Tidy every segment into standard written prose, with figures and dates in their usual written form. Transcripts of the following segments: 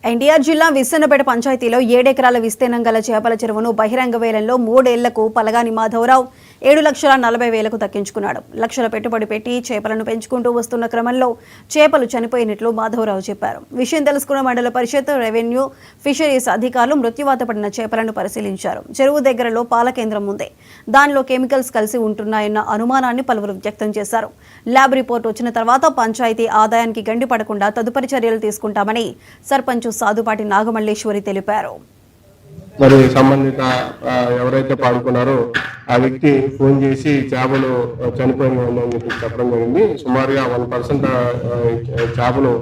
ఎన్టీఆర్ జిల్లా విస్సన్నపేట పంచాయతీలో 7 ఎకరాల విస్తీర్ణం గల చేపల చెరువును బహిరంగ వేలంలో 3 ఏళ్లకు పలగాని మాధవరావు 7,40,000కు దక్కించుకున్నాడు. లక్షల పెట్టుబడి పెట్టి చేపలను పెంచుకుంటూ వస్తున్న క్రమంలో చేపలు చనిపోయినట్లు మాధవరావు చెప్పారు. విషయం తెలుసుకున్న మండల పరిషత్, రెవెన్యూ, ఫిషరీస్ అధికారులు మృత్యువాత పడిన చేపలను పరిశీలించారు. చెరువు దగ్గరలో పాల కేంద్రం ఉంది. దానిలో కెమికల్స్ కలిసి ఉంటున్నాయన్న అనుమానాన్ని పలువురు వ్యక్తం చేశారు. ల్యాబ్ రిపోర్ట్ వచ్చిన తర్వాత పంచాయతీ ఆదాయానికి గండి పడకుండా తదుపరి చర్యలు తీసుకుంటామని సర్పంచ్ సాధుపాటి నాగమల్లేశ్వరి తెలిపారు. మరి సంబంధిత ఎవరైతే పాడుకున్నారో ఆ వ్యక్తి ఫోన్ చేసి చేపలు చనిపోయినాయని చెప్పి చెప్పడం జరిగింది. సుమారుగా 1% చేపలు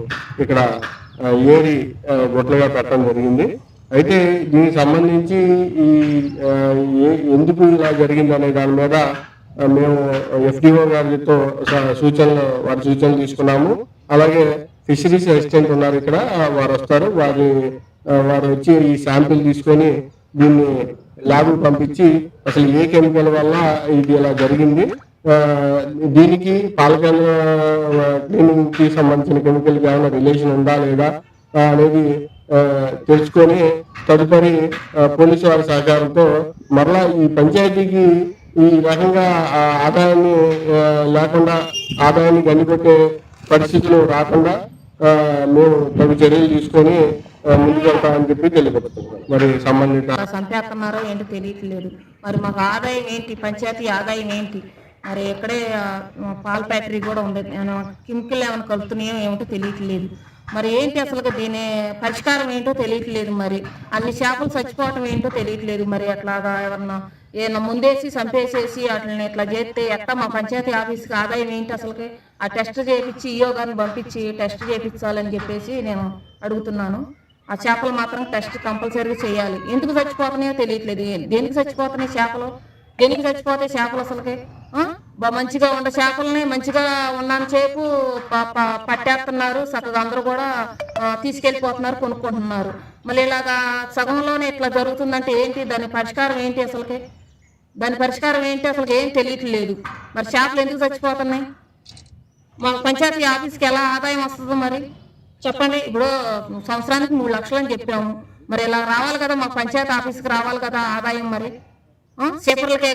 ఇక్కడ ఏరి గొట్లుగా పెట్టడం జరిగింది. అయితే దీనికి సంబంధించి ఈ ఎందుకు ఇలా జరిగింది అనే దాని మీద మేము FDO గారితో వారి సూచనలు తీసుకున్నాము. అలాగే ఫిషరీస్ అసిస్టెంట్ ఉన్నారు ఇక్కడ, వారు వస్తారు. వారు వచ్చి ఈ శాంపిల్ తీసుకొని దీన్ని ల్యాబ్ పంపించి అసలు ఏ కెమికల్ వల్ల ఇది ఇలా జరిగింది, దీనికి పాలకేంద్ర క్లీనింగ్ కి సంబంధించిన కెమికల్ కి ఏమైనా రిలేషన్ ఉందా లేదా అనేది తెలుసుకొని తదుపరి పోలీసు వారి సహకారంతో మరలా ఈ పంచాయతీకి ఈ రకంగా ఆదాయాన్ని లేకుండా ఆదాయాన్ని గండిపెట్టే పరిస్థితులు రాకుండా మేము తగు చర్యలు తీసుకొని ముందుకు వెళ్తామని చెప్పి తెలియపడుతున్నాం. మరి సంబంధిత సంపేస్తున్నారో ఏంటో తెలియట్లేదు. మరి మాకు ఆదాయం ఏంటి, పంచాయతీ ఆదాయం ఏంటి, మరి ఎక్కడే పాల ఫ్యాక్టరీ కూడా ఉంది, కెమికల్ ఏమైనా కలుపుతున్నాయో ఏమిటో తెలియట్లేదు. మరి ఏంటి అసలు దీని పరిష్కారం ఏంటో తెలియట్లేదు. మరి అన్ని చేపలు చచ్చిపోవటం ఏంటో తెలియట్లేదు. మరి అట్లాగా ఏమన్నా ముందేసి చంపేసేసి వాటిని ఇట్లా చేస్తే ఎట్లా మా పంచాయతీ ఆఫీస్కి ఆదాయం ఏంటి అసలుకి? ఆ టెస్ట్ చేయించి ఈఓ గారిని పంపించి టెస్ట్ చేయించాలని చెప్పేసి నేను అడుగుతున్నాను. ఆ చేపలు మాత్రం టెస్ట్ కంపల్సరీగా చేయాలి. ఎందుకు చచ్చిపోతున్నాయో తెలియట్లేదు. దేనికి చచ్చిపోతున్నాయి చేపలు, దేనికి చచ్చిపోతాయి చేపలు అసలుకి? మంచిగా ఉండే చేపలని మంచిగా ఉన్నాను చేపు పట్టేస్తున్నారు, చక్కగా అందరూ కూడా తీసుకెళ్ళిపోతున్నారు, కొనుక్కుంటున్నారు. మళ్ళీ ఇలాగా సగంలోనే ఇట్లా జరుగుతుందంటే ఏంటి, దాని పరిష్కారం ఏంటి అసలుకి? దాని పరిష్కారం ఏంటి అసలు ఏం తెలియట్లేదు. మరి చేపలు ఎందుకు చచ్చిపోతున్నాయి? మా పంచాయతీ ఆఫీస్కి ఎలా ఆదాయం వస్తుందో మరి చెప్పండి. ఇప్పుడు సంవత్సరానికి 3 లక్షలు అని చెప్పాము. మరి ఇలా రావాలి కదా, మా పంచాయతీ ఆఫీస్కి రావాలి కదా ఆదాయం. మరి చేపలకే